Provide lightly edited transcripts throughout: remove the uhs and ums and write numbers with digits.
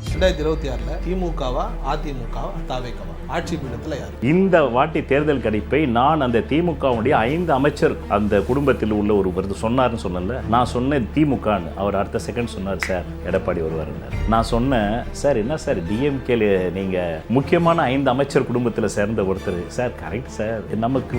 2026 திமுகவா அதிமுகவா தாவேகவா ஆட்சி பீடத்தில் யார்? இந்த வாட்டி தேர்தல் கணிப்பை நான் அந்த திமுகவுடைய 5 அமைச்சர் அந்த குடும்பத்தில் உள்ள ஒருவர் சொன்னார்னு சொன்னல, நான் சொன்னேன் திமுகன்னு. அவர் அடுத்த செகண்ட் சொன்னார், சார் எடப்பாடி வருவார். நான் சொன்னேன், சார் என்ன சார் டிஎம்கேல நீங்க முக்கியமான 5 அமைச்சர் குடும்பத்தில் சேர்ந்த ஒருத்தர். சார் கரெக்ட் சார், நமக்கு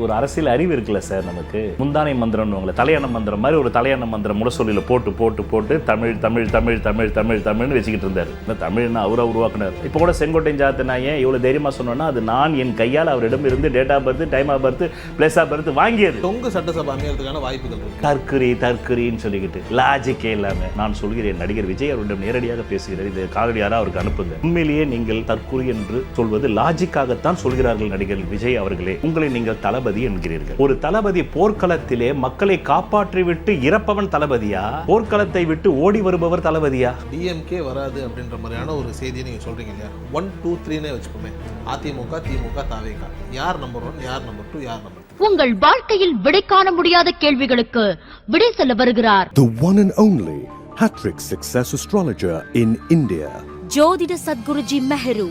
ஒரு அரசியல் அறிவு இருக்குல்ல சார், நமக்கு முந்தானை மந்திரம் தலையான மந்திரம் மாதிரி ஒரு தலையான மந்திரம் முடசொல்லியில் போட்டு போட்டு போட்டு தமிழ் தமிழ் தமிழ் தமிழ் தமிழ் தமிழ்னு வச்சுக்கிட்டு இருந்தார். இந்த தமிழ்னா அவரை உருவாக்குனார். இப்போ கூட செங்கோட்டையன் ஜாத்தை நான் ஏன் இவ்வளோ தைரியமாக சொன்னோன்னா, அது நான் என் கையால் அவரிடம் இருந்து date of birth, time of birth, place of birth வாங்கியது. தொங்கு சட்டசபை அமையறதுக்கான வாய்ப்புகள் இருக்கு. தற்கரின்னு சொல்லிக்கிட்டு லாஜிக்கே இல்லாமல் நான் சொல்கிறேன், நடிகர் விஜய் அவரிடம் நேரடியாக பேசுகிறேன், இது காதலியாரா அவருக்கு அனுப்புங்க. உண்மையிலேயே நீங்கள் தற்கொலை என்று சொல்வது லாஜிக்காகத்தான் சொல்கிறார்கள் நடிகர் விஜய் அவர்களே. உங்களை நீங்கள் தளபதி என்கிறீர்கள். ஒரு தளபதி போர்க்களத்திலே மக்களை காப்பாற்றிவிட்டு இறப்பவன் தளபதியா, போர்க்களத்தை விட்டு ஓடி வருபவர் தளபதியா? டிஎம்கே வராது அப்படின்ற மாதிரியான ஒரு செய்தியை நீங்க சொல்றீங்க இல்லையா? 1 2 3 வச்சுக்கோமே, அதிமுக திமுக தாவேகா, யார் நம்பர் 1, யார் நம்பர் 2, யார் நம்பர் 3? உங்கள் வாழ்க்கையில் விடை காண முடியாத கேள்விகளுக்கு விடை சொல்ல வருகிறார் The one and only hat-trick success astrologer in India. ஜோதிட சத்குருஜி மெஹரு.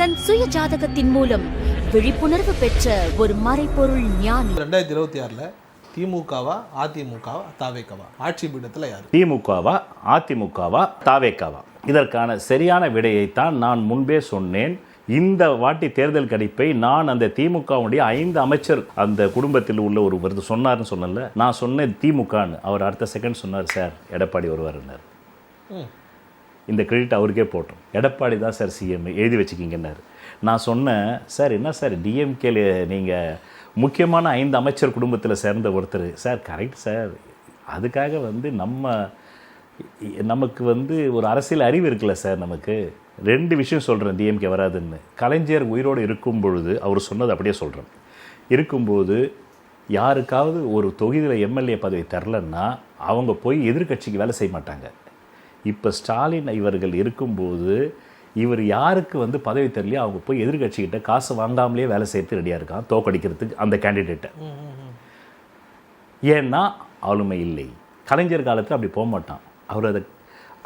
தன் சுய ஜாதகத்தின் மூலம் விழிப்புணர்வு பெற்ற ஒரு மறைபொருள் ஞானி. 2026 திமுகவா அதிமுகவா தாவேகவா ஆட்சி பீடத்தில் யார்? திமுகவா அதிமுகவா தாவேகவா? இதற்கான சரியான விடையைத்தான் நான் முன்பே சொன்னேன். இந்த வாட்டி தேர்தல் கணிப்பை நான் அந்த திமுகவுடைய 5 அமைச்சர் அந்த குடும்பத்தில் உள்ள ஒருவர் சொன்னார்னு சொன்னல, நான் சொன்னேன் திமுகன்னு. அவர் அடுத்த செகண்ட் சொன்னார், சார் எடப்பாடி வருவார். இந்த கிரெடிட் அவருக்கே போட்டோம். எடப்பாடி தான் சார் சிஎம், எழுதி வச்சுக்கிங்கன்னாரு. நான் சொன்னேன், சார் என்ன சார் டிஎம்கேல நீங்கள் முக்கியமான 5 அமைச்சர் குடும்பத்தில் சேர்ந்த ஒருத்தர். சார் கரெக்ட் சார், அதுக்காக நமக்கு ஒரு அரசியல் அறிவு இருக்குல்ல சார், நமக்கு 2 விஷயம் சொல்கிறேன் டிஎம்கே வராதுன்னு. கலைஞர் உயிரோடு இருக்கும் பொழுது அவர் சொன்னது அப்படியே சொல்கிறேன். இருக்கும்போது யாருக்காவது ஒரு தொகுதியில் எம்எல்ஏ பதவி தரலன்னா அவங்க போய் எதிர்கட்சிக்கு வேலை செய்ய மாட்டாங்க. இப்போ ஸ்டாலின் இவர்கள் இருக்கும்போது இவர் யாருக்கு பதவி தரலையோ அவங்க போய் எதிர்கட்சிக்கிட்ட காசு வாங்காமலே வேலை செய்யறது ரெடியாக இருக்கான், தோக்கடிக்கிறதுக்கு அந்த கேண்டிடேட்டை. ஏன்னா ஆளுமை இல்லை. கலைஞர் காலத்தில் அப்படி போக மாட்டான்.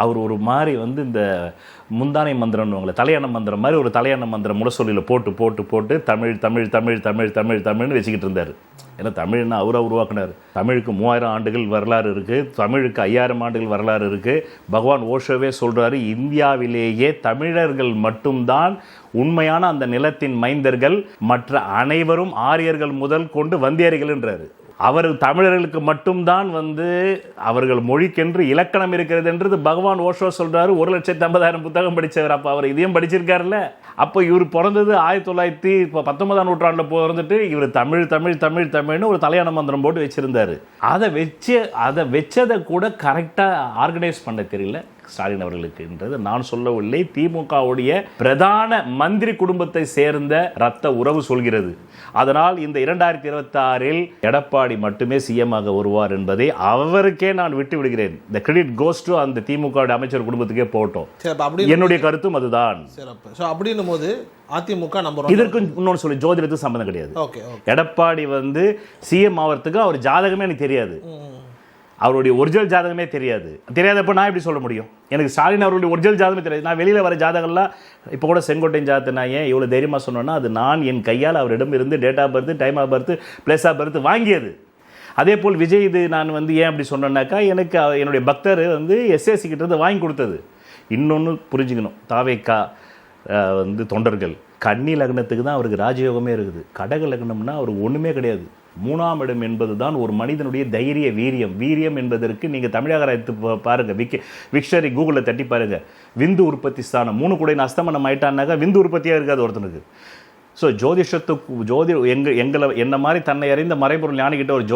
அவர் ஒரு மாதிரி இந்த முந்தானை மந்திரம்னு தலையான மந்திரம் மாதிரி ஒரு தலையான மந்திரம் முடசொல்லியில் போட்டு போட்டு போட்டு தமிழ் தமிழ் தமிழ் தமிழ் தமிழ் தமிழ்னு வச்சுக்கிட்டு இருந்தார். ஏன்னா தமிழ்னா அவரை உருவாக்குனார். தமிழுக்கு 3000 ஆண்டுகள் வரலாறு இருக்குது, தமிழுக்கு 5000 ஆண்டுகள் வரலாறு இருக்குது. பகவான் ஓஷோவே சொல்கிறாரு, இந்தியாவிலேயே தமிழர்கள் மட்டும்தான் உண்மையான அந்த நிலத்தின் மைந்தர்கள், மற்ற அனைவரும் ஆரியர்கள் முதல் கொண்டு வந்தியர்கள்ன்றாரு. அவர் தமிழர்களுக்கு மட்டும்தான் அவர்கள் மொழிக்கென்று இலக்கணம் இருக்கிறது என்றது பகவான் ஓஷோ சொல்றாரு. 1,50,000 புத்தகம் படித்தவர். அப்போ அவர் இதையும் படிச்சிருக்காருல்ல. அப்போ இவர் பிறந்தது 1919ஆம் நூற்றாண்டில் பிறந்துட்டு இவர் தமிழ் தமிழ் தமிழ் தமிழ்னு ஒரு தலையான மந்திரம் போட்டு வச்சிருந்தாரு. அதை வச்சதை கூட கரெக்டாக ஆர்கனைஸ் பண்ண தெரியல ஸ்டாலின் அவர்களுக்குன்றது நான் சொல்லவில்லை. திமுகவுடைய பிரதான மந்திரி குடும்பத்தை சேர்ந்த ரத்த உறவு சொல்கிறது. அதனால் இந்த 2026 எடப்பாடி மட்டுமே சிஎம் ஆக வருவார் என்பதை அவருக்கே நான் விட்டு விடுகிறேன். இந்த கிரெடிட் கோஸ் டு அந்த திமுக அமைச்சர் குடும்பத்துக்கே போட்டோம். என்னுடைய கருத்தும் அதுதான். அப்படின்னும் போது அதிமுக நம்பர் இதற்கு இன்னொன்று சொல்லி ஜோதிடத்துக்கு சம்பந்தம் கிடையாது. எடப்பாடி சிஎம் ஆகிறதுக்கு அவர் ஜாதகமே எனக்கு தெரியாது, அவருடைய ஒரிஜினல் ஜாதகமே தெரியாதப்ப நான் எப்படி சொல்ல முடியும்? எனக்கு ஸ்டாலின் அவருடைய ஒரிஜினல் ஜாதகமே தெரியாது. நான் வெளியில் வர ஜாதகம்லாம் இப்போ கூட செங்கோட்டையன் ஜாதகத்தை நான் ஏன் இவ்வளோ தைரியமாக சொன்னோன்னா, அது நான் என் கையால் அவரிடம் இருந்து date of birth, time of birth, place of birth வாங்கியது. அதே போல் விஜய் இது நான் ஏன் அப்படி சொன்னேன்னாக்கா, எனக்கு என்னுடைய பக்தர் எஸ்எஸ்சி கிட்ட வாங்கி கொடுத்தது. இன்னொன்று புரிஞ்சுக்கணும், தாவேக்கா தொண்டர்கள் கன்னி லக்னத்துக்கு தான் அவருக்கு ராஜயோகமே இருக்குது. கடக லக்னம்னா அவருக்கு ஒன்றுமே கிடையாது. 3ஆம் இடம் என்பது தான் ஒரு மனிதனுடைய தைரிய வீரியம் என்பதற்கு நீங்கள் தமிழக எடுத்து பாருங்கள், விக்ஷரி கூகுளில் தட்டி பாருங்கள். விந்து உற்பத்தி ஸ்தானம் 3 கூட அஸ்தமனம் ஆயிட்டான்னாக்கா விந்து உற்பத்தியாக இருக்காது ஒருத்தனுக்கு. ஸோ எங்களை என்ன மாதிரி தன்னை அறிந்த மறைபொருள் ஞானிக்கிட்ட ஒரு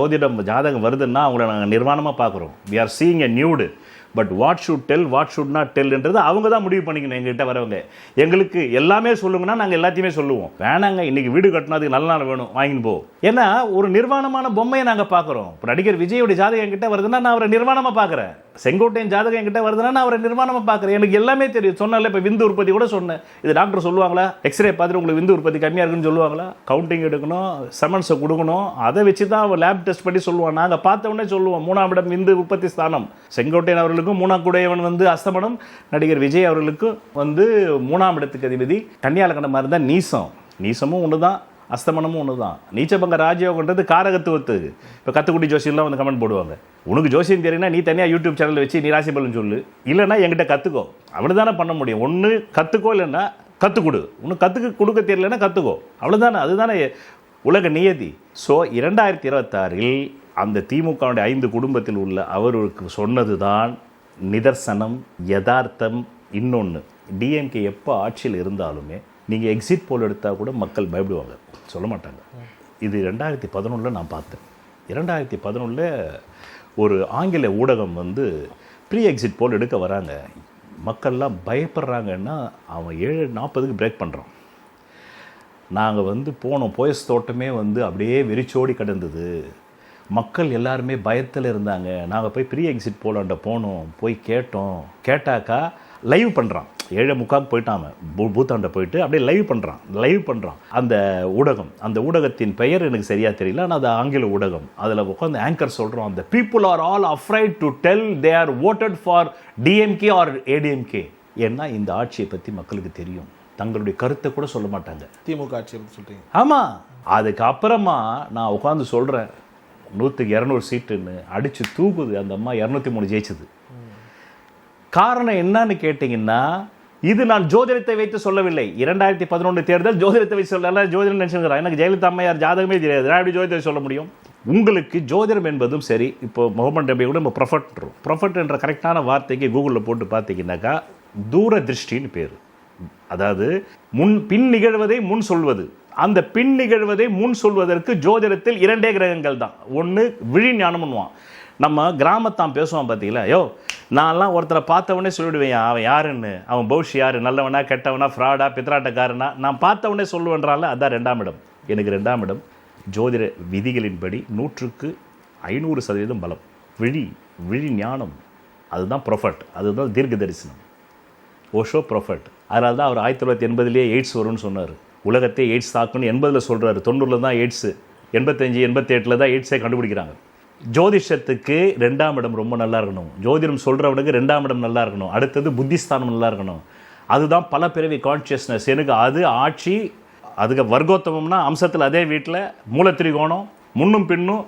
ஜாதகம் வருதுன்னா அவங்கள நாங்கள் நிர்வாணமாக பார்க்குறோம். We are seeing a nude. But what should tell, what should not டெல்ன்றது அவங்க தான் முடிவு பண்ணிக்கணும். எங்ககிட்ட வரவங்க எங்களுக்கு எல்லாமே சொல்லுங்கன்னா நாங்கள் எல்லாத்தையுமே சொல்லுவோம். வேணாங்க இன்னைக்கு வீடு கட்டினதுக்கு நல்ல நாள் வேணும் வாங்கின்னு போ. ஏன்னா ஒரு நிர்வாணமான பொம்மையை நாங்கள் பார்க்குறோம். இப்போ நடிகர் விஜயோட ஜாதகம் என்கிட்ட வருதுன்னா நான் அவரை நிர்வாணமாக பார்க்குறேன். செங்கோட்டையன் ஜாதகம் என்கிட்ட வருதுன்னா நான் அவரை நிர்வாணமாக பார்க்குறேன். எனக்கு எல்லாமே தெரியும். சொன்னால இப்போ விந்து உற்பத்தி கூட சொன்னேன். இது டாக்டர் சொல்லுவாங்களா? எக்ஸ்ரே பார்த்துட்டு உங்களுக்கு விந்து உற்பத்தி கம்மியாக இருக்குன்னு சொல்லுவாங்களா? கவுண்டிங் எடுக்கணும், செமன்ஸை கொடுக்கணும், அதை வச்சு தான் லேப் டெஸ்ட் பண்ணி சொல்லுவான். நாங்கள் பார்த்த உடனே சொல்லுவோம் 3ஆம் இடம் விந்து உற்பத்தி ஸ்தானம். செங்கோட்டையன் அவர்களுக்கு அவர்களுக்கும் 3ஆம் குடையவன் வந்து அஸ்தமனம், நடிகர் விஜய் அவர்களுக்கும் வந்து 3ஆம் இடத்துக்கு அதிபதி கன்னியாலக்கணம் மாதிரி தான் நீசம். நீசமும் ஒன்று தான், அஸ்தமனமும் ஒன்று தான். நீச்சபங்க ராஜயோகன்றது காரகத்துவத்துக்கு. இப்போ கத்துக்குட்டி ஜோசியெல்லாம் வந்து கமெண்ட் போடுவாங்க, உனக்கு ஜோசியம் தெரியும்னா நீ தனியாக யூடியூப் சேனல் வச்சு நீ ராசி பலன் சொல்லு, இல்லைன்னா என்கிட்ட கற்றுக்கோ. அவ்வளோதானே பண்ண முடியும். ஒன்று கற்றுக்கோ, இல்லைன்னா கற்றுக் கொடு. ஒன்று கொடுக்க தெரியலன்னா கற்றுக்கோ, அவ்வளோதானே. அதுதானே உலக நியதி. ஸோ 2026 அந்த திமுகவுடைய 5 குடும்பத்தில் உள்ள அவருக்கு சொன்னது தான் நிதர்சனம், யதார்த்தம். இன்னொன்று, டிஎம்கே எப்போ ஆட்சியில் இருந்தாலுமே நீங்கள் எக்ஸிட் போல் எடுத்தால் கூட மக்கள் பயப்படுவாங்க, சொல்ல மாட்டாங்க. இது 2011 நான் பார்த்தேன். 2011 ஒரு ஆங்கில ஊடகம் வந்து ப்ரீ எக்ஸிட் போல் எடுக்க வராங்க. மக்கள்லாம் பயப்படுறாங்கன்னா அவன் 7:40 பிரேக் பண்ணுறான். நாங்கள் வந்து போனோம், போயஸ் தோட்டமே வந்து அப்படியே வெறிச்சோடி கிடந்தது. மக்கள் எல்லாருமே பயத்தில் இருந்தாங்க. நாங்கள் போய் ப்ரீ எக்ஸிட் போலாண்ட போனோம், போய் கேட்டோம். கேட்டாக்கா லைவ் பண்ணுறான். 7:45 போயிட்டான் பூத்தாண்ட போயிட்டு அப்படியே லைவ் பண்ணுறான் அந்த ஊடகம். அந்த ஊடகத்தின் பெயர் எனக்கு சரியாக தெரியல, ஆனால் அது ஆங்கில ஊடகம். அதில் உட்காந்து ஆங்கர் சொல்கிறோம், அந்த people are all afraid to tell they are voted for DMK or ADMK. ஏன்னா இந்த ஆட்சியை பற்றி மக்களுக்கு தெரியும், தங்களுடைய கருத்தை கூட சொல்ல மாட்டாங்க. திமுக ஆட்சியை பற்றி சொல்கிறீங்க? ஆமாம். அதுக்கப்புறமா நான் உட்காந்து சொல்கிறேன், 100க்கு 200 சீட்டுன்னு அடித்து தூக்குது அந்த அம்மா. 203 ஜெயிச்சது. காரணம் என்னன்னு கேட்டிங்கன்னா, இது நான் ஜோதிடத்தை வைத்து சொல்லவில்லை. 2011 தேர்தல் ஜோதிடத்தை வைத்து சொல்லல. ஜோதிடம் நினைச்சுக்கிறான், எனக்கு ஜெயலலிதா அம்மையார் ஜாதகமே தெரியாது, நான் எப்படி ஜோதிடத்தை சொல்ல முடியும்? உங்களுக்கு ஜோதிடம் என்பதும் சரி, இப்போ முகமது நபி கூட நம்ம ப்ரொஃபட் என்ற கரெக்டான வார்த்தைக்கு கூகுளில் போட்டு பார்த்தீங்கன்னாக்கா தூரதிருஷ்டின்னு பேர். அதாவது பின் நிகழ்வதை முன் சொல்வது. அந்த பின் நிகழ்வதை முன் சொல்வதற்கு ஜோதிடத்தில் 2 கிரகங்கள் தான். ஒன்று விழி ஞானம்னுவான். நம்ம கிராமத்தான் பேசுவான் பார்த்தீங்களா, யோ நான்லாம் ஒருத்தரை பார்த்தவொடனே சொல்லிவிடுவேன் அவன் யாருன்னு, அவன் பௌஷ் யார், நல்லவனா கெட்டவனா, ஃப்ராடா பித்ராட்டக்காரனா, நான் பார்த்தவொடனே சொல்லுவேன்றால. அதுதான் 2ஆம் இடம். எனக்கு 2ஆம் இடம் ஜோதிட விதிகளின்படி 100க்கு 500% பலம். விழி ஞானம், அதுதான் ப்ரொஃபட், அதுதான் தீர்க்க தரிசனம். ஓஷோ ப்ரொஃபட். அதனால தான் அவர் 1980 எய்ட்ஸ் வரும்னு சொன்னார். உலகத்தை எய்ட்ஸ் தாக்குன்னு 80 சொல்கிறாரு. 90 தான் எய்ட்ஸு, 85 88 தான் எய்ட்ஸே கண்டுபிடிக்கிறாங்க. ஜோதிஷத்துக்கு 2ஆம் இடம் ரொம்ப நல்லா இருக்கணும். ஜோதிடம் சொல்கிறவனுக்கு 2ஆம் இடம் நல்லா இருக்கணும். அடுத்தது புத்திஸ்தானம் நல்லா இருக்கணும். அதுதான் பல பிறவி கான்ஷியஸ்னஸ். எனக்கு அது ஆட்சி, அதுக்கு வர்க்கோத்தமம்னா அம்சத்தில் அதே வீட்டில் மூலத்திரிகோணம், முன்னும் பின்னும்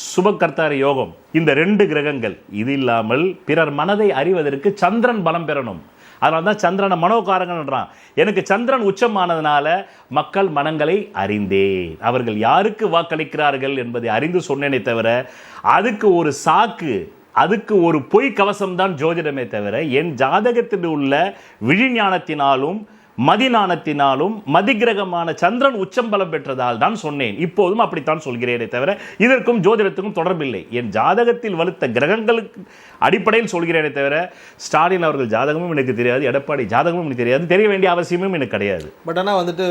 சுபகர்த்தாரி யோகம், இந்த 2 கிரகங்கள். இது இல்லாமல் பிறர் மனதை அறிவதற்கு சந்திரன் பலம் பெறணும். அதனால தான் சந்திரனை மனோகாரங்கன்றான். எனக்கு சந்திரன் உச்சமானதுனால மக்கள் மனங்களை அறிந்தேன். அவர்கள் யாருக்கு வாக்களிக்கிறார்கள் என்பதை அறிந்து சொன்னேனே தவிர, அதுக்கு ஒரு சாக்கு, அதுக்கு ஒரு பொய் கவசம்தான் ஜோதிடமே தவிர, என் ஜாதகத்தில் உள்ள விழிஞானத்தினாலும் மதிநாணத்தினாலும் மதிகிரகமான சந்திரன் உச்சம்பலம் பெற்றதால் தான் சொன்னேன். இப்போதும் அப்படித்தான் சொல்கிறேனே தவிர இதற்கும் ஜோதிடத்துக்கும் தொடர்பில்லை. என் ஜாதகத்தில் வலுத்த கிரகங்களுக்கு அடிப்படையில் சொல்கிறேனே தவிர, ஸ்டாலின் அவர்கள் ஜாதகமும் எனக்கு தெரியாது, எடப்பாடி ஜாதகமும் எனக்கு தெரியாது, தெரிய வேண்டிய அவசியமும் எனக்கு கிடையாது. பட் ஆனால் வந்துட்டு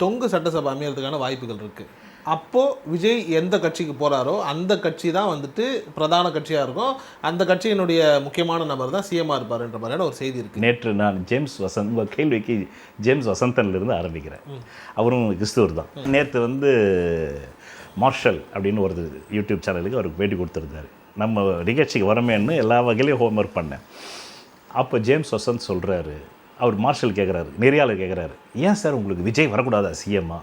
தொங்கு சட்டசபை அமையறதுக்கான வாய்ப்புகள் இருக்குது. அப்போது விஜய் எந்த கட்சிக்கு போகிறாரோ அந்த கட்சி தான் வந்துட்டு பிரதான கட்சியாக இருக்கும். அந்த கட்சியினுடைய முக்கியமான நபர் தான் சிஎம்மாக இருப்பார்ன்ற மாதிரியான ஒரு செய்தி இருக்குது. நேற்று நான் ஜேம்ஸ் வசந்த், உங்கள் கேள்விக்கு ஜேம்ஸ் வசந்தன்லேருந்து ஆரம்பிக்கிறேன். அவரும் கிறிஸ்துவர் தான். நேற்று வந்து மார்ஷல் அப்படின்னு ஒரு யூடியூப் சேனலுக்கு அவருக்கு பேட்டி கொடுத்துருந்தாரு. நம்ம நிகழ்ச்சிக்கு வரமேன்னு எல்லா வகையிலையும் ஹோம்ஒர்க் பண்ணேன். அப்போ ஜேம்ஸ் வசந்த் சொல்கிறாரு, அவர் மார்ஷல் கேட்குறாரு, நெறியாளர் கேட்குறாரு, ஏன் சார் உங்களுக்கு விஜய் வரக்கூடாதா சிஎம்மா?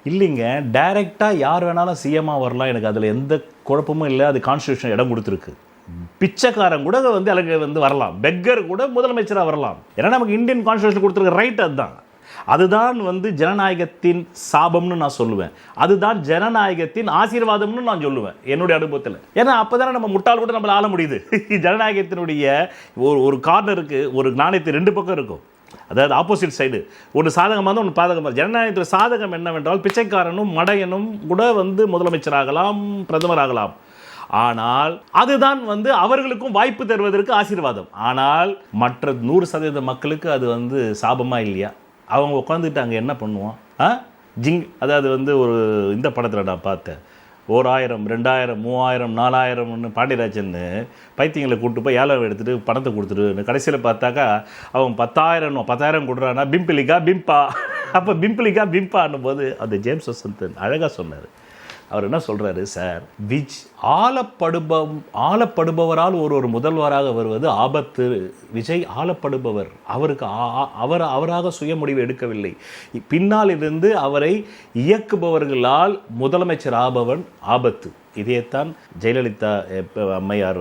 இல்லைங்க, டைரெக்டாக யார் வேணாலும் சிஎம்மாக வரலாம், எனக்கு அதில் எந்த குழப்பமும் இல்லை, அது கான்ஸ்டியூஷன் இடம் கொடுத்துருக்கு. பிச்சைக்காரன் கூட வந்து அதுக்கு வந்து வரலாம், பெக்கர் கூட முதலமைச்சராக வரலாம். ஏன்னா நமக்கு இந்தியன் கான்ஸ்டியூஷன் கொடுத்துருக்க ரைட் அதுதான். அதுதான் வந்து ஜனநாயகத்தின் சாபம்னு நான் சொல்லுவேன். அதுதான் ஜனநாயகத்தின் ஆசீர்வாதம்னு நான் சொல்லுவேன் என்னுடைய அனுபவத்தில். ஏன்னா அப்போ தானே நம்ம முட்டாள் கூட நம்மளை ஆள முடியுது. ஜனநாயகத்தினுடைய ஒரு கார்னருக்கு ஒரு நாணயத்து 2 பக்கம் இருக்கும். அதாவது ஆப்போசிட் சைடு, ஒன்று சாதகமாக தான் ஒன்று பாதகமாக. ஜனநாயகத்தில் சாதகம் என்னவென்றால் பிச்சைக்காரனும் மடையனும் கூட வந்து முதலமைச்சராகலாம், பிரதமராகலாம். ஆனால் அதுதான் வந்து அவர்களுக்கும் வாய்ப்பு தருவதற்கு ஆசீர்வாதம். ஆனால் மற்ற 100% மக்களுக்கு அது வந்து சாபமாக இல்லையா? அவங்க உட்காந்துட்டு அங்கே என்ன பண்ணுவான்? அதாவது வந்து ஒரு இந்த படத்தில் நான் பார்த்தேன், 1000 2000 3000 4000 பாண்டியராஜன் பைத்தியங்களை கூப்பிட்டு போய் ஏலம் எடுத்துகிட்டு பணத்தை கொடுத்துட்டு கடைசியில் பார்த்தாக்கா அவன் 10,000 கொடுறான்னா பிம்பிளிக்கா பிம்பா. அப்போ பிம்பிளிக்கா பிம்பான்னும் போது அந்த ஜேம்ஸ் வசந்தன் அழகாக சொன்னார், அவர் என்ன சொல்றாரு, சார் ஆளப்படுபவரால் ஒரு முதல்வராக வருவது ஆபத்து. விஜய் ஆளப்படுபவர், அவராக சுய முடிவு எடுக்கவில்லை. பின்னால் இருந்து அவரை இயக்குபவர்களால் முதலமைச்சர் ஆபவன் ஆபத்து. இதைத்தான் ஜெயலலிதா அம்மையார்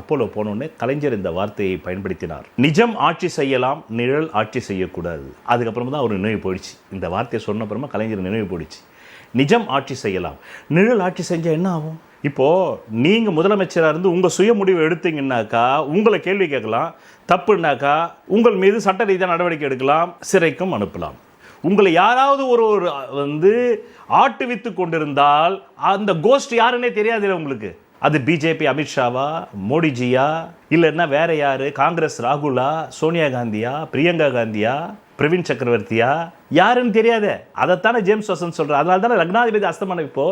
அப்போலோ போனோடனே கலைஞர் இந்த வார்த்தையை பயன்படுத்தினார். நிஜம் ஆட்சி செய்யலாம், நிழல் ஆட்சி செய்யக்கூடாது. அதுக்கப்புறமா தான் அவர் நினைவு போயிடுச்சு. இந்த வார்த்தையை சொன்ன அப்புறமா கலைஞர் நினைவு போயிடுச்சு. நிஜம் ஆட்சி செய்யலாம், நிழல் ஆட்சி செஞ்சால் என்ன ஆகும்? இப்போது நீங்கள் முதலமைச்சராக இருந்து உங்கள் சுய முடிவு எடுத்தீங்கன்னாக்கா உங்களை கேள்வி கேட்கலாம், தப்புனாக்கா உங்கள் மீது சட்ட ரீதியாக நடவடிக்கை எடுக்கலாம், சிறைக்கும் அனுப்பலாம். உங்களை யாராவது ஒரு ஆட்டுவித்து கொண்டிருந்தால் அந்த கோஸ்ட் யாருன்னே தெரியாது உங்களுக்கு. அது பிஜேபி அமித்ஷாவா, மோடிஜியா, இல்லைன்னா வேற யாரு, காங்கிரஸ் ராகுலா, சோனியா காந்தியா, பிரியங்கா காந்தியா, பிரவீன் சக்கரவர்த்தியா, யாருன்னு தெரியாத. அதைத்தானே ஜேம்ஸ் வசந்த் சொல்கிறார். அதனால தானே லக்னாதிபதி அஸ்தமனம் இப்போ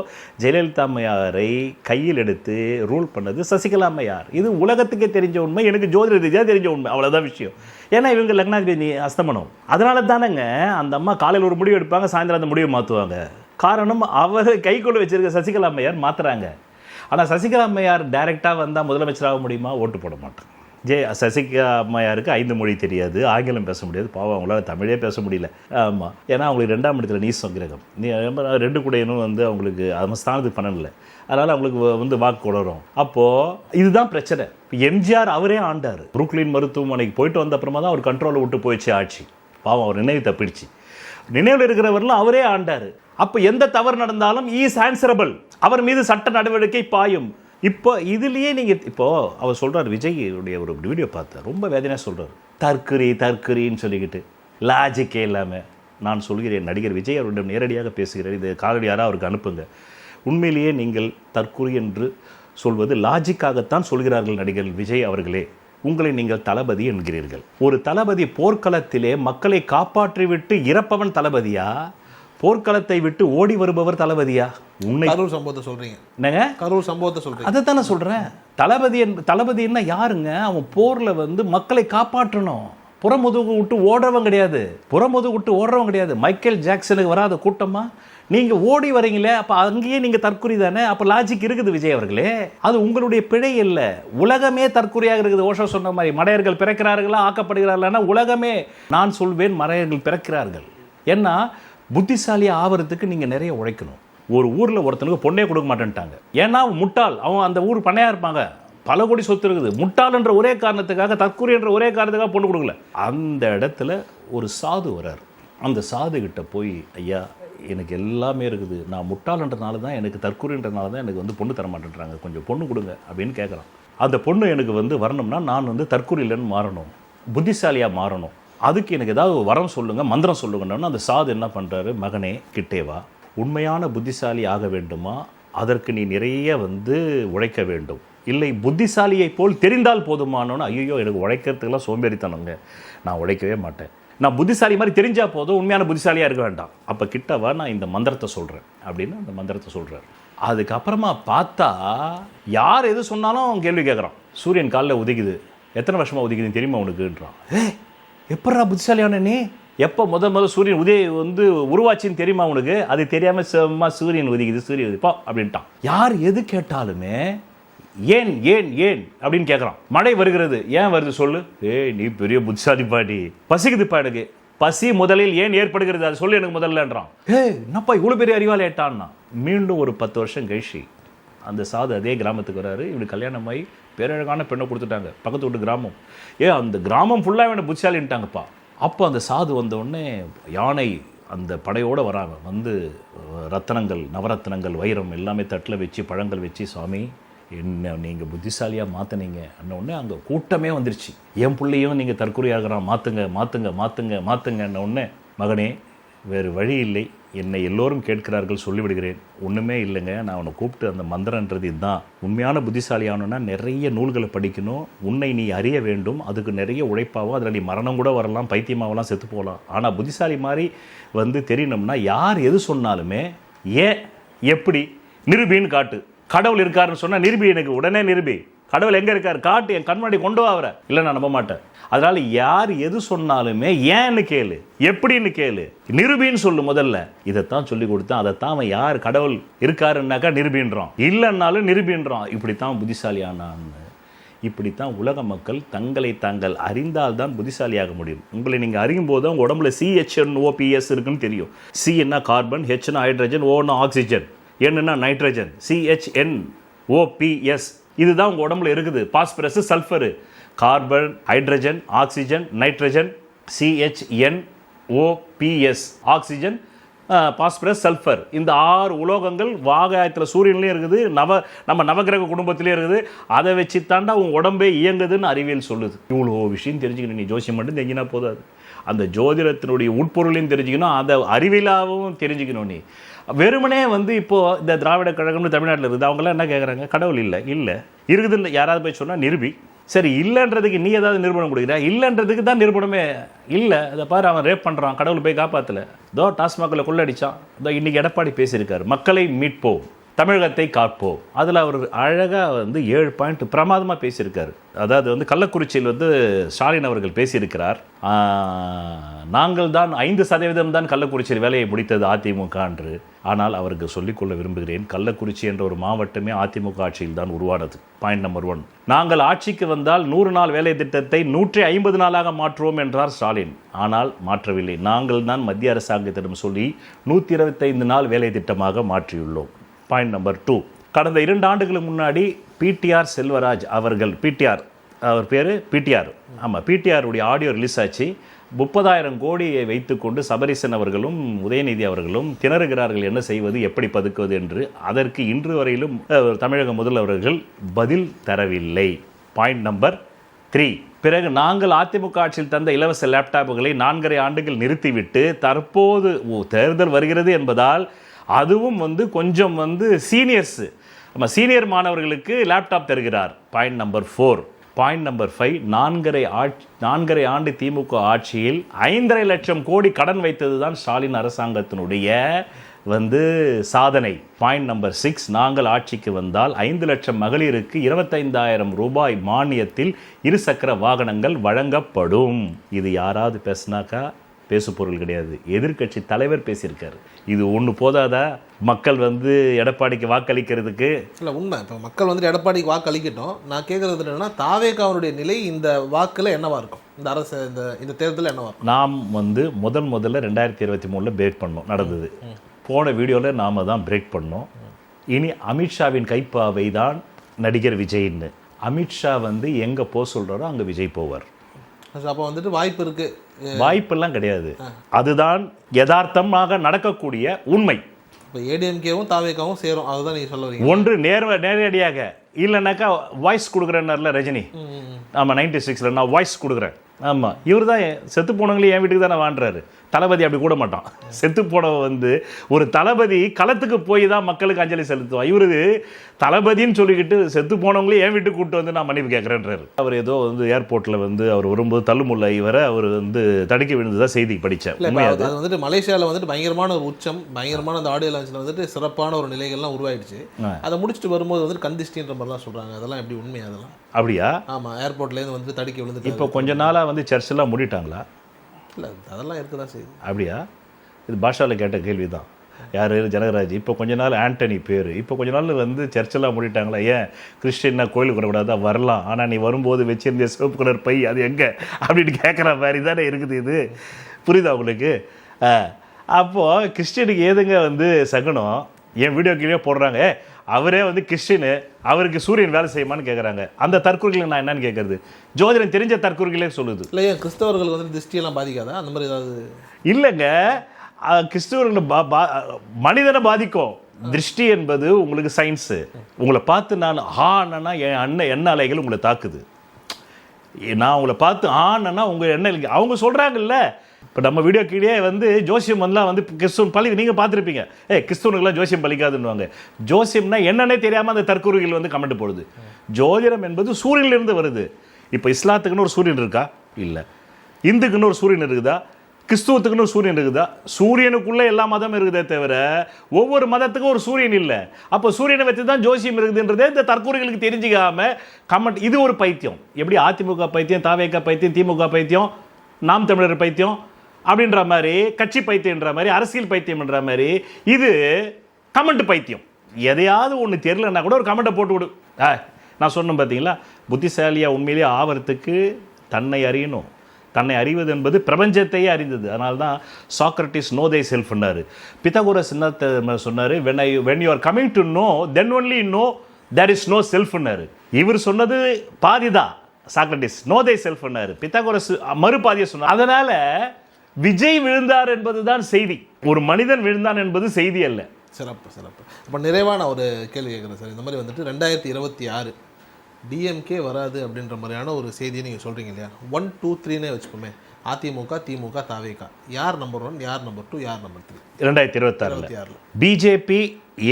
ஜெயலலிதா அம்மையாரை கையில் எடுத்து ரூல் பண்ணது சசிகலா அம்மையார். இது உலகத்துக்கே தெரிஞ்ச உண்மை, எனக்கு ஜோதிட ரீதியாக தெரிஞ்ச உண்மை, அவ்வளோதான் விஷயம். ஏன்னா இவங்க லக்னாதிபதி அஸ்தமனம். அதனால தானேங்க அந்த அம்மா காலையில் ஒரு முடிவு எடுப்பாங்க, சாயந்தரம் அந்த முடிவை மாற்றுவாங்க. காரணம் அவர் கைக்குள்ள வச்சிருக்க சசிகலா அம்மையார் மாற்றுறாங்க. ஆனால் சசிகலா அம்மையார் டைரெக்டாக வந்தால் முதலமைச்சராக முடியுமா? ஓட்டு போட மாட்டாங்க. சசிகலா அம்மையாருக்கு 5 மொழி தெரியாது, ஆங்கிலம் பேச முடியாது, பாவம் அவங்களால தமிழே பேச முடியல. ஆமாம், ஏன்னா அவங்களுக்கு 2ஆம் இடத்துல நீசம் கிரகம், 2 கூடையனும் அவங்களுக்கு அது ஸ்தானத்துக்கு பண்ணல. அதனால் அவங்களுக்கு வாக்கு கொடுறோம். அப்போது இதுதான் பிரச்சனை. எம்ஜிஆர் அவரே ஆண்டார். புரூக்லின் மருத்துவமனைக்கு போயிட்டு வந்த அப்புறமா தான் அவர் கண்ட்ரோலை விட்டு போயிடுச்சு ஆட்சி. பாவம், அவர் நினைவு தப்பிடுச்சு. நினைவில் இருக்கிறவர்களும் அவரே ஆண்டார். அப்போ எந்த தவறு நடந்தாலும் ஈஸ் ஆன்சரபிள், அவர் மீது சட்ட நடவடிக்கை பாயும். இப்போ இதுலேயே நீங்கள் அவர் சொல்கிறார், விஜய்யுடைய ஒரு வீடியோ பார்த்தேன், ரொம்ப வேதனையாக சொல்கிறார். தற்கொலைன்னு சொல்லிக்கிட்டு லாஜிக்கே இல்லாமல். நான் சொல்கிறேன், நடிகர் விஜய் அவரிடம் நேரடியாக பேசுகிறேன், இது காலடியாராக அவருக்கு அனுப்புங்க. உண்மையிலேயே நீங்கள் தற்கொலை என்று சொல்வது லாஜிக்காகத்தான் சொல்கிறார்கள் நடிகர் விஜய் அவர்களே. உங்களை நீங்கள் தளபதி என்கிறீர்கள். ஒரு தளபதி போர்க்களத்திலே மக்களை காப்பாற்றிவிட்டு இறப்பவன் தளபதியா, போர்க்களத்தை விட்டு ஓடி வருபவர் தளபதியா? உண்மை கரூர் சம்பவத்தை சொல்றீங்க. என்னங்க கரூர் சம்பவத்தை சொல்றீங்க? அதை தானே சொல்றேன். தளபதி என்ன யாருங்க? அவன் போர்ல மக்களை காப்பாற்றணும். புறமுதுகு விட்டு ஓடுறவன் கிடையாது. மைக்கேல் ஜாக்சனுக்கு வராத கூட்டமா நீங்க ஓடி வரீங்களே, அப்ப அங்கேயே நீங்க தற்குறி தானே. அப்ப லாஜிக் இருக்குது விஜய் அவர்களே. அது உங்களுடைய பிழை இல்ல. உலகமே தற்குறியாக இருக்குது. ஓஷோ சொன்ன மாதிரி மடையர்கள் பிறக்கிறார்களா ஆக்கப்படுகிறார்களா? உலகமே, நான் சொல்வேன், மடையர்கள் பிறக்கிறார்கள். ஏன்னா புத்திசாலியா ஆவறதுக்கு நீங்க நிறைய உழைக்கணும். ஒரு ஊர்ல ஒருத்தனுக்கு பொண்ணே கொடுக்க மாட்டேன்ட்டாங்க. ஏன்னா முட்டாள், அவன் அந்த ஊர் பண்ணையா இருப்பாங்க, பல கோடி சொத்து இருக்குது. முட்டாள் என்ற ஒரே காரணத்துக்காக, தற்கொலை என்ற ஒரே காரணத்துக்காக பொண்ணு கொடுக்கல. அந்த இடத்துல ஒரு சாது வர்றார். அந்த சாது கிட்ட போய், ஐயா எனக்கு எல்லாமே இருக்குது, நான் முட்டாள்ன்றனால தான், எனக்கு தற்கொலைன்றனால தான் எனக்கு பொண்ணு தர மாட்டேன்றாங்க, கொஞ்சம் பொண்ணு கொடுங்க அப்படின்னு கேட்குறான். அந்த பொண்ணு எனக்கு வரணும்னா நான் தற்கொலை இல்லைன்னு மாறணும், புத்திசாலியாக மாறணும். அதுக்கு எனக்கு ஏதாவது வரம் சொல்லுங்கள், மந்திரம் சொல்லுங்கன்னா அந்த சாது என்ன பண்ணுறாரு, மகனே கிட்டேவா, உண்மையான புத்திசாலி ஆக வேண்டுமா, அதற்கு நீ நிறைய உழைக்க வேண்டும். இல்லை புத்திசாலியை போல் தெரிந்தால் போதுமானோன்னு, ஐயோ எனக்கு உழைக்கிறதுக்கெல்லாம் சோம்பேறித்தனங்க, நான் உழைக்கவே மாட்டேன், நான் புத்திசாலி மாதிரி தெரிஞ்சால் போதும், உண்மையான புத்திசாலியாக இருக்க வேண்டாம், அப்போ கிட்டவா நான் இந்த மந்திரத்தை சொல்கிறேன் அப்படின்னு அந்த மந்திரத்தை சொல்கிறார். அதுக்கப்புறமா பார்த்தா யார் எது சொன்னாலும் கேள்வி கேட்குறான். சூரியன் காலில் உதிக்குது, எத்தனை வருஷமாக உதிக்குதுன்னு தெரியுமா உனக்குன்றான். எப்படா புத்திசாலியான நீ, எப்போ முதல் சூரியன் உருவாச்சின்னு தெரியுமா உனக்கு? அது தெரியாமல் சும்மா சூரியன் உதிக்குது பா அப்படின்ட்டான். யார் எது கேட்டாலுமே ஏன் ஏன் ஏன் அப்படின்னு கேட்குறான். மழை வருகிறது, ஏன் வருது சொல்லு, நீ பெரிய புத்திசாலி பாடி, பசிக்குதுப்பா எனக்கு, பசி முதலில் ஏன் ஏற்படுகிறது அது சொல்லு எனக்கு முதல்லன்றான். என்னப்பா இவ்வளோ பெரிய அறிவாளி ஏட்டான்னா. மீண்டும் ஒரு 10 வருஷம் கழிச்சு அந்த சாது அதே கிராமத்துக்கு வராரு. இவனுக்கு கல்யாணம் ஆகி பேரழகான பெண்ணை கொடுத்துட்டாங்க, பக்கத்து வீட்டு கிராமம். அந்த கிராமம் ஃபுல்லாக வேணும் புத்திசாலின்ட்டாங்கப்பா. அப்போ அந்த சாது வந்தவுடனே யானை அந்த படையோடு வராங்க. ரத்தனங்கள், நவரத்னங்கள், வைரம் எல்லாமே தட்டில் வச்சு, பழங்கள் வச்சு, சுவாமி என்ன நீங்கள் புத்திசாலியாக மாற்றினீங்க அன்னொடனே அங்கே கூட்டமே வந்துருச்சு. என் பிள்ளையும் நீங்கள் தற்கொலையாகிறான், மாற்றுங்க. உடனே மகனே வேறு வழி இல்லை, என்னை எல்லோரும் கேட்கிறார்கள் சொல்லிவிடுகிறேன், ஒன்றுமே இல்லைங்க, நான் அவனை கூப்பிட்டு அந்த மந்திரன்றது இதுதான். உண்மையான புத்திசாலியானோன்னா நிறைய நூல்களை படிக்கணும், உன்னை நீ அறிய வேண்டும், அதுக்கு நிறைய உழைப்பாகும், அதில் நீ மரணம் கூட வரலாம், பைத்தியமாகலாம், செத்து போகலாம். ஆனால் புத்திசாலி மாதிரி தெரியணும்னா யார் எது சொன்னாலுமே எப்படி நிரூபின்னு காட்டு. கடவுள் இருக்காருன்னு சொன்னால் நிரூபி, எனக்கு உடனே நிரூபி, கடவுள் எங்கே இருக்கார் காட்டு, என் கண்மணி கொண்டு வா அவரை. இல்லை நான் நம்ப மாட்டேன். அதனால் யார் எது சொன்னாலுமே ஏன்னு கேளு, எப்படின்னு கேளு, நிரூபின்னு சொல்லு. முதல்ல இதைத்தான் சொல்லி கொடுத்தான். அதைத்தான் அவன் யார் கடவுள் இருக்காருன்னாக்கா நிரூபின்றான், இல்லைன்னாலும் நிரூபின்றான். இப்படித்தான் புத்திசாலியானான்னு. இப்படித்தான் உலக மக்கள் தங்களை தாங்கள் அறிந்தால்தான் புத்திசாலியாக முடியும். உங்களை நீங்கள் அறியும் போது உங்கள் உடம்புல CHNOPS இருக்குன்னு தெரியும். C carbon, H hydrogen, O oxygen, N nitrogen, CHNOPS இதுதான் உங்கள் உடம்புல இருக்குது. Phosphorus, sulphur, carbon, hydrogen, oxygen, nitrogen, CHNOPS oxygen, phosphorus, sulphur. இந்த 6 உலோகங்கள் வாகாயத்தில் சூரியன்லேயும் இருக்குது, நம்ம நவகிரக குடும்பத்திலேயும் இருக்குது. அதை வச்சு தாண்டா உங்கள் உடம்பே இயங்குதுன்னு அறிவியல் சொல்லுது. இவ்வளோ விஷயம் தெரிஞ்சுக்கணும். நீ ஜோசியம் மட்டும் தெரிஞ்சினா போதாது, அந்த ஜோதிடத்தினுடைய உட்பொருளையும் தெரிஞ்சுக்கணும், அதை அறிவியலாகவும் தெரிஞ்சுக்கணும். நீ வெறுமனே இப்போது இந்த திராவிட கழகம்னு தமிழ்நாட்டில் இருக்குது. அவங்களாம் என்ன கேட்குறாங்க? கடவுள் இல்லை. இல்லை இருக்குதுன்னு யாராவது போய் சொன்னால் நிரூபி. சரி, இல்லைன்றதுக்கு நீ ஏதாவது நிரூபணம் கொடுக்குற? இல்லைன்றதுக்கு தான் நிரூபணமே இல்லை. அதை பாரு, அவன் ரேப் பண்ணுறான், கடவுள் போய் காப்பாற்றல. இதோ டாஸ்மாகில் கொள்ளடிச்சான். இதோ இன்றைக்கி எடப்பாடி பேசியிருக்காரு, மக்களை மீட்போம், தமிழகத்தை காப்போம். அதில் அவர் அழகாக 7 பாயிண்ட் பிரமாதமாக பேசியிருக்காரு. அதாவது கள்ளக்குறிச்சியில் ஸ்டாலின் அவர்கள் பேசியிருக்கிறார். நாங்கள் தான் 5% தான் கள்ளக்குறிச்சியில் வேலையை முடித்தது அதிமுக என்று. ஆனால் அவருக்கு சொல்லிக்கொள்ள விரும்புகிறேன், கள்ளக்குறிச்சி என்ற ஒரு மாவட்டமே அதிமுக ஆட்சியில் தான் உருவானது. Point number 1. நாங்கள் ஆட்சிக்கு வந்தால் 100 நாள் வேலை திட்டத்தை 150 நாளாக மாற்றுவோம் என்றார் ஸ்டாலின். ஆனால் மாற்றவில்லை. நாங்கள் தான் மத்திய அரசாங்கத்திடம் சொல்லி 125 நாள் வேலை திட்டமாக மாற்றியுள்ளோம். Point number 2. கடந்த 2 ஆண்டுகளுக்கு முன்னாடி பிடிஆர் செல்வராஜ் அவர்கள், அவர் பேர் பிடிஆர், ஆமாம், பிடிஆருடைய ஆடியோ ரிலீஸ் ஆச்சு. 30,000 கோடியை வைத்துக்கொண்டு சபரீசன் அவர்களும் உதயநிதி அவர்களும் திணறுகிறார்கள், என்ன செய்வது, எப்படி பதுக்குவது என்று. அதற்கு இன்று வரையிலும் தமிழக முதல்வர்கள் பதில் தரவில்லை. Point number 3. பிறகு நாங்கள் அதிமுக ஆட்சியில் தந்த இலவச லேப்டாப்புகளை 4.5 ஆண்டுகள் நிறுத்திவிட்டு தற்போது தேர்தல் வருகிறது என்பதால் அதுவும் கொஞ்சம் சீனியர்ஸ், சீனியர் மாணவர்களுக்கு லேப்டாப் தருகிறார். Point number 4. Point number 5. 4.5 ஆண்டு திமுக ஆட்சியில் 5.5 லட்சம் கோடி கடன் வைத்தது தான் ஸ்டாலின் அரசாங்கத்தினுடைய சாதனை. Point number 6. நாங்கள் ஆட்சிக்கு வந்தால் 5 லட்சம் மகளிருக்கு 25,000 ரூபாய் மானியத்தில் 2 சக்கர வாகனங்கள் வழங்கப்படும். இது யாராவது பேசினாக்கா பேசு பொருள் கிடையாது. எதிர்க்கட்சி தலைவர் பேசியிருக்காரு. இது ஒன்று போதாதா மக்கள் எடப்பாடிக்கு வாக்களிக்கிறதுக்கு? இல்லை, உண்மை. இப்போ மக்கள் எடப்பாடிக்கு வாக்களிக்கட்டும். நான் கேட்குறது என்னன்னா, தாவேகாவுடைய நிலை இந்த வாக்கில் என்னவா இருக்கும், இந்த அரசு இந்த தேர்தலில் என்னவா இருக்கும்? நாம் முதல்ல 2023 பிரேக் பண்ணோம், நடந்தது. போன வீடியோவில் நாம் தான் பிரேக் பண்ணோம். இனி அமித்ஷாவின் கைப்பாவை தான் நடிகர் விஜய்ன்னு. அமித்ஷா எங்கே போக சொல்கிறாரோ அங்கே விஜய் போவார். அப்போ வாய்ப்பு இருக்குது? வாய்ப்பெல்லாம் கிடையாது, அதுதான் யதார்த்தமாக நடக்கக்கூடிய உண்மை. இப்போ ஏடிஎம்கேவும் தாவேகாவும் சேரும், அதுதான் நீங்கள் சொல்ல வரீங்க. ஒன்று நேரடியாக, இல்லைனாக்கா வாய்ஸ் கொடுக்குறேன்னார்ல ரஜினி, ஆமாம் 96ல் நான் வாய்ஸ் கொடுக்குறேன். ஆமாம், இவர் தான் செத்து போனவங்களே என் வீட்டுக்கு தானே வாழ்றாரு. தளபதி அப்படி கூட மாட்டான். செத்து போனவன் ஒரு தளபதி களத்துக்கு போய் தான் மக்களுக்கு அஞ்சலி செலுத்துவான். இவரு தளபதின்னு சொல்லிக்கிட்டு செத்து போனவங்களே என் வீட்டுக்கு கூப்பிட்டு நான் மன்னிப்பு கேட்குறேன்றாரு. அவர் ஏதோ வரும்போது அவர் வரும்போது தள்ளுமுல்லை இவரை அவர் தடுக்கி விழுந்ததான் செய்தி படித்தேன். அது மலேசியாவில் பயங்கரமான ஒரு உச்சம், பயங்கரமான அந்த ஆடியோ லான்ச்சில் சிறப்பான ஒரு நிலைகள்லாம் உருவாயிடுச்சு. அதை முடிச்சுட்டு வரும்போது கந்திஷ்டின்ற மாதிரிலாம் சொல்கிறாங்க. அதெல்லாம் எப்படி உண்மையா? அதெல்லாம் அப்படியா? ஆமாம், ஏர்போர்ட்லேருந்து தடுக்கி விழுந்து. இப்போ கொஞ்ச நாளாக சர்ச்செல்லாம் மூடிட்டாங்களா? இல்லை, அதெல்லாம் இருக்க தான் செய்யுது. அப்படியா? இது பாஷாவில் கேட்ட கேள்வி தான். யார்? ஜனகராஜ். இப்போ கொஞ்ச நாள் ஆண்டனி பேர், இப்போ கொஞ்ச நாள் சர்ச்செல்லாம் மூடிட்டாங்களா? ஏன் கிறிஸ்டின்னா கோயிலுக்கு வரக்கூடாதா? வரலாம், ஆனால் நீ வரும்போது வச்சிருந்த சிவப்பு கலர் பை அது எங்கே அப்படின்னு கேட்குற மாதிரி தானே இருக்குது. இது புரியுதா உங்களுக்கு? அப்போது கிறிஸ்டினுக்கு ஏதுங்க சகுனம்? என் வீடியோ கீழே போடுறாங்க, அவரே கிறிஸ்டின், அவருக்கு சூரியன் வேலை செய்யுமான்னு கேட்குறாங்க. அந்த தற்கொலைகளை நான் என்னன்னு கேட்குறது? ஜோதிடம் தெரிஞ்ச தற்கொலைகளே சொல்லுது. இல்லை, ஏன் கிறிஸ்தவர்களுக்கு திருஷ்டியெல்லாம் பாதிக்காதா அந்த மாதிரி ஏதாவது? இல்லைங்க, கிறிஸ்தவர்கள் மனிதனை பாதிக்கும். திருஷ்டி என்பது உங்களுக்கு சயின்ஸு. உங்களை பார்த்து நான் ஆனா என் எண்ண அலைகள் உங்களை தாக்குது. நான் உங்களை பார்த்து ஆனா உங்கள் எண்ணெய் அவங்க சொல்கிறாங்கல்ல. இப்போ நம்ம வீடியோ கீழே ஜோசியம் கிறிஸ்துவன் பழி நீங்கள் பார்த்துருப்பீங்க. கிறிஸ்துவனுக்குலாம் ஜோசியம் பழிக்காதுன்னுவாங்க. ஜோசியம்னா என்னன்னே தெரியாமல் அந்த தற்கூறுகள் கமெண்ட் போடுது. ஜோதிடம் என்பது சூரியனிலிருந்து வருது. இப்போ இஸ்லாத்துக்குன்னு ஒரு சூரியன் இருக்கா? இல்லை. இந்துக்குன்னு ஒரு சூரியன் இருக்குதா? கிறிஸ்துவத்துக்குன்னு சூரியன் இருக்குதா? சூரியனுக்குள்ள எல்லா மதமும் இருக்குதே தவிர ஒவ்வொரு மதத்துக்கும் ஒரு சூரியன் இல்லை. அப்போ சூரியனை வச்சு தான் ஜோசியம் இருக்குதுன்றதே இந்த தற்கூறிகளுக்கு தெரிஞ்சுக்காம கமெண்ட். இது ஒரு பைத்தியம். எப்படி அதிமுக பைத்தியம், தாவேக பைத்தியம், திமுக பைத்தியம், நாம் தமிழர் பைத்தியம் அப்படின்ற மாதிரி, கட்சி பைத்தியம்ன்ற மாதிரி, அரசியல் பைத்தியம்ன்ற மாதிரி, இது கமெண்ட் பைத்தியம். எதையாவது ஒன்று தெரியலன்னா கூட ஒரு கமெண்ட்டை போட்டு விடு. நான் சொன்னேன் பார்த்தீங்களா, புத்திசாலியா உண்மையிலேயே ஆவறதுக்கு தன்னை அறியணும். தன்னை அறிவது என்பது பிரபஞ்சத்தையே அறிந்தது. அதனால தான் சாக்ரட்டிஸ் நோ தை செல்ஃப்னாரு. பித்தகோரஸ் என்ன சொன்னார், when you are coming to know then only know there is no selfனாரு. இவர் சொன்னது பாதிதான். சாக்ரட்டிஸ் நோ தை செல்ஃப்னாரு, பித்தகோரஸ் மறுபாதியை சொன்னார். அதனால விஜய் விழுந்தார் என்பதுதான் செய்தி, ஒரு மனிதன் விழுந்தான் என்பது செய்தி அல்ல. சிறப்பு சிறப்பு. இப்போ நிறைவான ஒரு கேள்வி கேட்குறேன் சார். இந்த மாதிரி வந்துட்டு 2026 டிஎம்கே வராது அப்படின்ற மாதிரியான ஒரு செய்தியை நீங்கள் சொல்கிறீங்க இல்லையா? 1, 2, 3னே வச்சுக்கோமே. அதிமுக, திமுக, தாவேகா, யார் நம்பர் 1, யார் நம்பர் 2, யார் நம்பர் 3 2026? பிஜேபி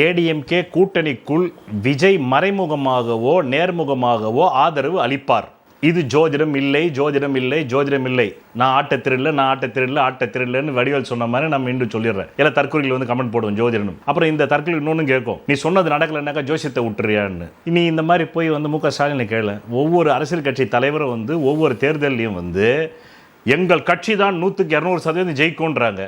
ஏடிஎம்கே கூட்டணிக்குள் விஜய் மறைமுகமாகவோ நேர்முகமாகவோ ஆதரவு அளிப்பார். இது ஜோதிடம் இல்லை, ஜோதிடம் இல்லை, ஜோதிடம் இல்லை. நான் ஆட்டத்திரல்னு வடிவேல் சொன்ன மாதிரி நம்ம இன்னும் சொல்லிடுறேன். எல்லா தற்கொலைகள் வந்து கமெண்ட் போடுவோம் ஜோதிடம். அப்புறம் இந்த தற்கொலை இன்னொன்னு கேட்கும், நீ சொன்னது நடக்கலைன்னாக்கா ஜோசியத்தை விட்டுறியான்னு. நீ இந்த மாதிரி போய் வந்து முக ஸ்டாலினை கேள. ஒவ்வொரு அரசியல் கட்சி தலைவரும் வந்து ஒவ்வொரு தேர்தலையும் வந்து எங்கள் கட்சி தான் 100% ஜெயிக்கும்ன்றாங்க.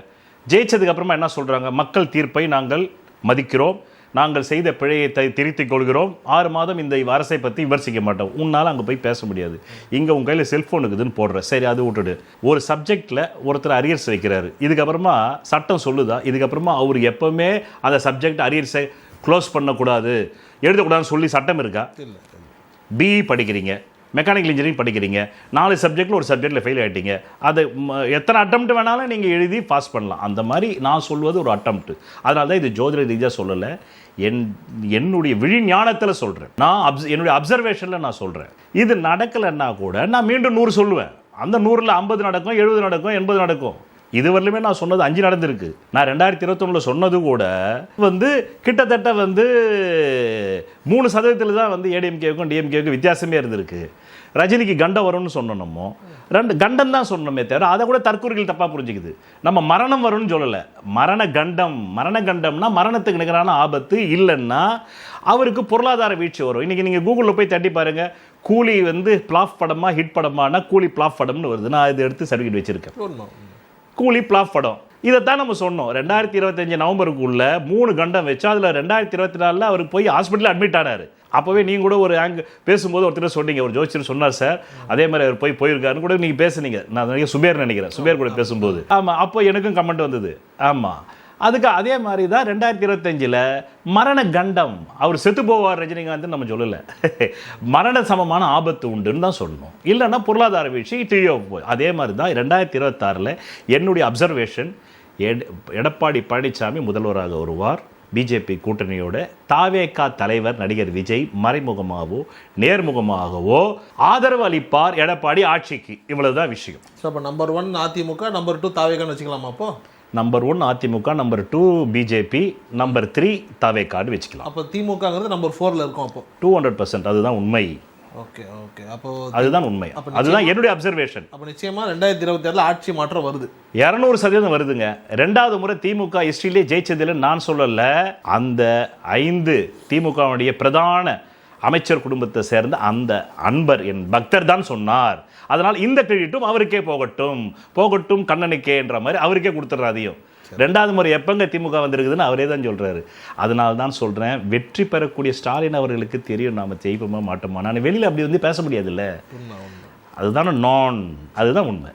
ஜெயிச்சதுக்கு அப்புறமா என்ன சொல்றாங்க? மக்கள் தீர்ப்பை நாங்கள் மதிக்கிறோம், நாங்கள் செய்த பிழையை திருத்திக் கொள்கிறோம், 6 மாதம் இந்த அரசை பற்றி விமர்சிக்க மாட்டோம். உன்னால் அங்கே போய் பேச முடியாது, இங்கே உங்கள் கையில் செல்ஃபோன் இருக்குதுன்னு போடுற. சரி, அது விட்டுடு. ஒரு சப்ஜெக்டில் ஒருத்தர் அரியர்ஸ் வைக்கிறாரு, இதுக்கப்புறமா சட்டம் சொல்லுதா இதுக்கப்புறமா அவர் எப்போவுமே அந்த சப்ஜெக்ட் அரியர்ஸை க்ளோஸ் பண்ணக்கூடாது, எழுதக்கூடாதுன்னு சொல்லி சட்டம் இருக்கா? பிஇ படிக்கிறீங்க, மெக்கானிக்கல் இன்ஜினியரிங் படிக்கிறீங்க, 4 சப்ஜெக்டில் ஒரு சப்ஜெக்டில் ஃபெயில் ஆகிட்டீங்க, அதை எத்தனை அட்டம்ப்ட் வேணாலும் நீங்கள் எழுதி பாஸ் பண்ணலாம். அந்த மாதிரி நான் சொல்வது ஒரு அட்டம்ப்ட். அதனால தான் இது ஜோதிட ரீதியாக சொல்லலை, என்னுடைய விழிஞானத்தில் சொல்கிறேன். என்னுடைய அப்சர்வேஷனில் நான் சொல்கிறேன். இது நடக்கலைன்னா கூட நான் மீண்டும் 100 சொல்லுவேன். அந்த 100ல் 50 நடக்கும், 70 நடக்கும், 80 நடக்கும். இதுவரையிலுமே நான் சொன்னது 5 நடந்திருக்கு. நான் 2021 சொன்னது கூட வந்து கிட்டத்தட்ட வந்து 3% தான் வந்து ஏடிஎம்கேவுக்கும் டிஎம்கேவுக்கும் வித்தியாசமே இருந்திருக்கு. ரஜினிக்கு கண்டம் வரும்னு சொன்னோமோ 2 கண்டம் தான் சொன்னோமே தவிர அதை கூட தற்கூறிகள் தப்பாக புரிஞ்சுக்குது. நம்ம மரணம் வரும்னு சொல்லலை, மரண கண்டம்னா மரணத்துக்கு நிகரான ஆபத்து இல்லைன்னா அவருக்கு பொருளாதார வீழ்ச்சி வரும். இன்றைக்கி நீங்கள் கூகுளில் போய் தட்டி பாருங்கள், கூலி வந்து பிளாப் படமா ஹிட் படமானா கூலி பிளாப் படம்னு வருது. நான் இதை எடுத்து சர்டிஃபிகேட் வச்சுருக்கேன். கூலி பிளாப் படம் இதைத்தான் நம்ம சொன்னோம். 2025 நவம்பருக்குள்ள 3 கண்டம் வச்சு அதில் 2024 அவருக்கு போய் ஹாஸ்பிட்டலில் அட்மிட் ஆனார். அப்போவே நீங்கள் கூட ஒரு பேசும்போது ஒருத்தர் சொன்னீங்க, ஒரு ஜோசியர் சொன்னார் சார், அதே மாதிரி அவர் போயிருக்காருன்னு கூட நீங்கள் பேசுனீங்க. நான் சுபேர் நினைக்கிறேன், சுபேர் கூட பேசும்போது. ஆமாம், அப்போ எனக்கும் கமெண்ட் வந்தது. ஆமாம், அதுக்கு அதே மாதிரி தான் 2025 மரண கண்டம், அவர் செத்து போவார் ரஜினிகாந்த் நம்ம சொல்லலை, மரண சமமான ஆபத்து உண்டுன்னு தான் சொல்லணும். இல்லைன்னா பொருளாதார வீழ்ச்சி டியோ போய். அதே மாதிரி தான் 2026 என்னுடைய அப்சர்வேஷன், எடப்பாடி பழனிசாமி முதல்வராக வருவார். பிஜேபி கூட்டணியோட தாவேகா தலைவர் நடிகர் விஜய் மறைமுகமாகவோ நேர்முகமாகவோ ஆதரவு அளிப்பார் எடப்பாடி ஆட்சிக்கு. இவ்வளவுதான் விஷயம். ஸோ அப்போ நம்பர் 1 அதிமுக, நம்பர் 2 தாவேகான்னு வச்சுக்கலாமா? அப்போ number 1 AIADMK, number 2 BJP, number 3 தாவேகான்னு வச்சுக்கலாம். அப்போ திமுகங்கிறது நம்பர் 4ல் இருக்கும். அப்போ 200% அதுதான் உண்மை. ஓகே ஓகே, அப்போ அதுதான் உண்மை, அதுதான் என்னுடைய அப்சர்வேஷன். அப்போ நிச்சயமாக 2026 ஆட்சி மாற்றம் வருது, 200% வருதுங்க. 2வது முறை திமுக ஹிஸ்டரியிலே ஜெயிச்சதில் நான் சொல்லல, அந்த 5 திமுகவுடைய பிரதான அமைச்சர் குடும்பத்தை சேர்ந்த அந்த அன்பர் என் பக்தர் தான் சொன்னார். அதனால் இந்த கிரெடிட்டும் அவருக்கே போகட்டும் கண்ணனுக்கே என்ற மாதிரி அவருக்கே கொடுத்துட்றாதையும். 2வது முறை எப்பங்க திமுக வந்திருக்குதுன்னு அவரே தான் சொல்றாரு. அதனால தான் சொல்றேன், வெற்றி பெறக்கூடிய ஸ்டாலின் அவர்களுக்கு தெரியும் நாம ஜெயிப்போமா மாட்டோமா. நான் வெளியில் அப்படி வந்து பேச முடியாதுல்ல, அதுதான் உண்மை.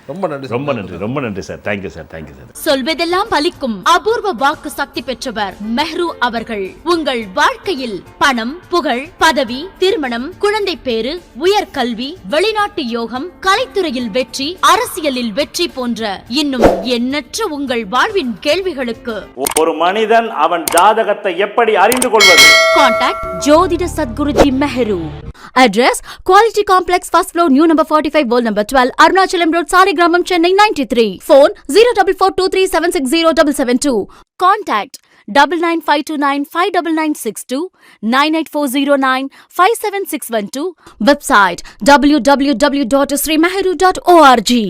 ரொம்ப நன்றி சார். Thank you sir. சொல்வதெல்லாம் பலிக்கும் அபூர்வ வாக்கு சக்தி பெற்றவர் மெஹ்ரு அவர்கள். உங்கள் வாழ்க்கையில் பணம், புகழ், பதவி, திருமணம், குழந்தை பேரு, உயர்கல்வி, வெளிநாட்டு யோகம், கலைத்துறையில் வெற்றி, அரசியலில் வெற்றி போன்ற இன்னும் எண்ணற்ற உங்கள் வாழ்வின் கேள்விகளுக்கு ஒரு மனிதன் அவன் ஜாதகத்தை எப்படி அறிந்து கொள்வது? கான்டாக்ட் ஜோதிட Sadguruji Mehru. Address Quality Complex, first floor, new number 45, wall number 12, Arunachalam Road, Saligramam, Chennai 93. Phone 044237607772. Contact 9952959962, 98409 57612. Website www.srimeheru.org.